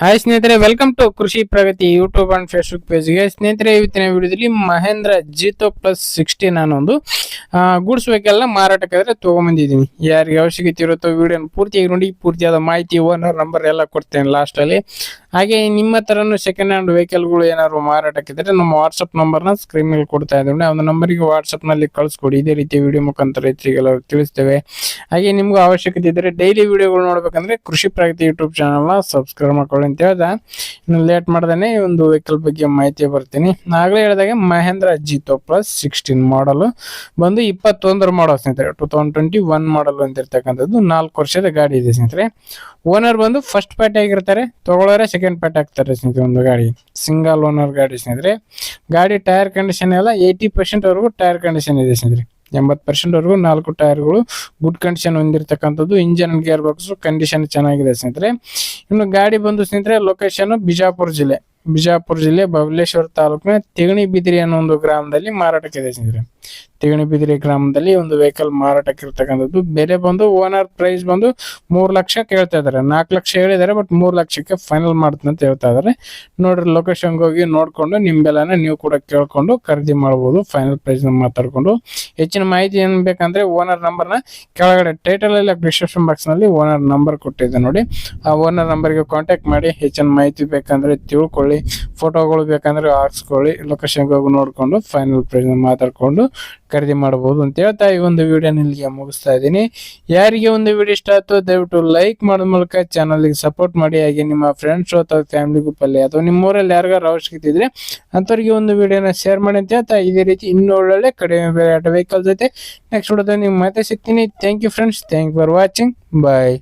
Hi ಸ್ನೇಹಿತರೆ, welcome to ಕೃಷಿ ಪ್ರಗತಿ YouTube and Facebook ಪೇಜ್ಗೆ. ಸ್ನೇಹಿತರೆ, ಇವತ್ತಿನ ವಿಡಿಯೋದಲ್ಲಿ ಮಹೇಂದ್ರ ಜಿತೋ +16 ನಾನು ಒಂದು ಗೂಡ್ಸ್ ವೆಹಿಕಲ್ ಮಾರಾಟಕ್ಕಾದ್ರೆ ತಗೊಂಬಂದಿದ್ದೀನಿ. ಯಾರಿಗೆ ಅವಶ್ಯಕತೆ ಇರುತ್ತೋ ವಿಡಿಯೋನ ಪೂರ್ತಿಯಾಗಿ ನೋಡಿ. ಪೂರ್ತಿಯಾದ ಮಾಹಿತಿ, ಓನರ್ ನಂಬರ್ ಎಲ್ಲ ಕೊಡ್ತೇನೆ ಲಾಸ್ಟ್ ಅಲ್ಲಿ. ಹಾಗೆ ನಿಮ್ಮ ತರನು ಸೆಕೆಂಡ್ ಹ್ಯಾಂಡ್ ವೆಹಿಕಲ್ಗಳು ಏನಾದ್ರು ಮಾರಾಟಕ್ಕಿದ್ರೆ ನಮ್ಮ ವಾಟ್ಸ್ಆಪ್ ನಂಬರ್ನ ಸ್ಕ್ರೀನ್ ಮೇಲೆ ಕೊಡ್ತಾ ಇದ್ದೀವಿ. ಆ ನಂಬರ್ಗೆ ವಾಟ್ಸ್ಆಪ್ ನಲ್ಲಿ ಕಳಿಸ್ಕೊಡಿ. ಇದೇ ರೀತಿ ವಿಡಿಯೋ ಮುಖಾಂತರ ರೈತರಿಗೆಲ್ಲ ತಿಳಿಸ್ತೇವೆ. ಹಾಗೆ ನಿಮ್ಗೂ ಅವಶ್ಯಕತೆ ಇದ್ದರೆ ಡೈಲಿ ವಿಡಿಯೋಗಳು ನೋಡ್ಬೇಕಂದ್ರೆ ಕೃಷಿ ಪ್ರಗತಿ ಯೂಟ್ಯೂಬ್ ಚಾನಲ್ನ ಸಬ್ಸ್ಕ್ರೈಬ್ ಮಾಡ್ಕೊಳ್ಳಿ ಅಂತ ಹೇಳ್ದ. ಇನ್ನು ಲೇಟ್ ಮಾಡ್ದೇನೆ ಒಂದು ವೆಹಿಕಲ್ ಬಗ್ಗೆ ಮಾಹಿತಿ ಬರ್ತೀನಿ. ಆಗಲೇ ಹೇಳಿದಾಗ ಮಹೇಂದ್ರ ಜಿತೋ +16 ಮಾಡಲ್ ಬಂದು 21 ಮಾಡಲ್ ಸ್ನೇಹಿತರೆ, 2021 ಮಾಡಲ್ ಅಂತಿರ್ತಕ್ಕಂಥದ್ದು. 4 ವರ್ಷದ ಗಾಡಿ ಇದೆ ಸ್ನೇಹಿತರೆ. ಓನರ್ ಬಂದು ಫಸ್ಟ್ ಪಾರ್ಟಿ ಆಗಿರ್ತಾರೆ, ತಗೊಳ್ಳೋರೆ ಸೆಕೆಂಡ್ ಪಾರ್ಟಿ ಆಗ್ತಾರೆ ಸ್ನೇಹಿತರೆ. ಒಂದು ಗಾಡಿ ಸಿಂಗಲ್ ಓನರ್ ಗಾಡಿ ಸ್ನೇಹಿತರೆ. ಗಾಡಿ ಟೈರ್ ಕಂಡೀಷನ್ ಎಲ್ಲ 80% ವರೆಗೂ ಟೈರ್ ಕಂಡೀಷನ್ ಇದೆ ಸ್ನೇಹಿತರೆ. 80% ವರೆಗೂ 4 ಟೈರ್ಗಳು ಗುಡ್ ಕಂಡೀಷನ್ ಹೊಂದಿರತಕ್ಕಂಥದ್ದು. Engine and gear box condition ಚೆನ್ನಾಗಿದೆ ಸ್ನೇಹಿತರೆ. ಇನ್ನು ಗಾಡಿ ಬಂದು ಸ್ನೇಹಿತರೆ ಲೊಕೇಶನ್ ಬಿಜಾಪುರ ಜಿಲ್ಲೆ ಬಬಲೇಶ್ವರ ತಾಲೂಕಿನ ತಿಗಣಿಬಿದಿರಿ ಅನ್ನೋ ಒಂದು ಗ್ರಾಮದಲ್ಲಿ ಮಾರಾಟಕ್ಕಿದೆ ಸ್ನೇಹಿತರೆ. ತಿಗಣಿಬಿದಿರಿ ಗ್ರಾಮದಲ್ಲಿ ಒಂದು ವೆಹಿಕಲ್ ಮಾರಾಟಕ್ಕಿರ್ತಕ್ಕಂಥದ್ದು. ಬೆಲೆ ಬಂದು ಓನರ್ ಪ್ರೈಸ್ ಬಂದು 3 ಲಕ್ಷ ಕೇಳ್ತಾ ಇದಾರೆ. 4 ಲಕ್ಷ ಹೇಳಿದಾರೆ, ಬಟ್ 3 ಲಕ್ಷಕ್ಕೆ ಫೈನಲ್ ಮಾಡ್ತೀನಿ ಅಂತ ಹೇಳ್ತಾ ಇದಾರೆ. ನೋಡ್ರಿ, ಲೊಕೇಶನ್ಗೆ ಹೋಗಿ ನೋಡ್ಕೊಂಡು ನಿಮ್ ಬೆಲೆನ ನೀವು ಕೂಡ ಕೇಳ್ಕೊಂಡು ಖರೀದಿ ಮಾಡಬಹುದು. ಫೈನಲ್ ಪ್ರೈಸ್ ಮಾತಾಡ್ಕೊಂಡು ಹೆಚ್ಚಿನ ಮಾಹಿತಿ ಏನ್ ಬೇಕಂದ್ರೆ ಓನರ್ ನಂಬರ್ನ ಕೆಳಗಡೆ ಟೈಟಲ್ ಅಲ್ಲಿ ಡಿಸ್ಕ್ರಿಪ್ಷನ್ ಬಾಕ್ಸ್ ನಲ್ಲಿ ಓನರ್ ನಂಬರ್ ಕೊಟ್ಟಿದೆ ನೋಡಿ. ಆ ಓನರ್ ನಂಬರ್ಗೆ ಕಾಂಟ್ಯಾಕ್ಟ್ ಮಾಡಿ ಹೆಚ್ಚಿನ ಮಾಹಿತಿ ಬೇಕಂದ್ರೆ ತಿಳ್ಕೊಳ್ಳಿ. ಫೋಟೋಗಳು ಬೇಕಂದ್ರೆ ಹಾಕ್ಸ್ಕೊಳ್ಳಿ. ಲೊಕೇಶನ್ಗೆ ಹೋಗಿ ನೋಡ್ಕೊಂಡು ಫೈನಲ್ ಪ್ರೈಸ್ ಮಾತಾಡ್ಕೊಂಡು ಖರೀದಿ ಮಾಡಬಹುದು ಅಂತ ಹೇಳ್ತಾ ಈ ಒಂದು ವಿಡಿಯೋನ ಇಲ್ಲಿಗೆ ಮುಗಿಸ್ತಾ ಇದ್ದೀನಿ. ಯಾರಿಗೆ ಒಂದು ವಿಡಿಯೋ ಇಷ್ಟ ಆಯ್ತು ದಯವಿಟ್ಟು ಲೈಕ್ ಮಾಡೋ ಮೂಲಕ ಚಾನಲ್ಗೆ ಸಪೋರ್ಟ್ ಮಾಡಿ. ಹಾಗೆ ನಿಮ್ಮ ಫ್ರೆಂಡ್ಸ್ ಅಥವಾ ಫ್ಯಾಮಿಲಿ ಗ್ರೂಪ್ ಅಲ್ಲಿ ಅಥವಾ ನಿಮ್ಮೂರಲ್ಲಿ ಯಾರಿಗಾರು ಅವಶ್ಯಕತೆ ಇದ್ರೆ ಅಂಥವ್ರಿಗೆ ಒಂದು ವಿಡಿಯೋನ ಶೇರ್ ಮಾಡಿ ಅಂತ ಹೇಳ್ತಾ ಇದೇ ರೀತಿ ಇನ್ನೂ ಒಳ್ಳೊಳ್ಳೆ ಕಡಿಮೆ ಬೆಲೆ ವೆಹಿಕಲ್ ಜೊತೆ ನೆಕ್ಸ್ಟ್ ವಿಡಿಯೋದಲ್ಲಿ ನಿಮ್ಗೆ ಮತ್ತೆ ಸಿಗ್ತೀನಿ. Thank you friends, thank for watching, bye.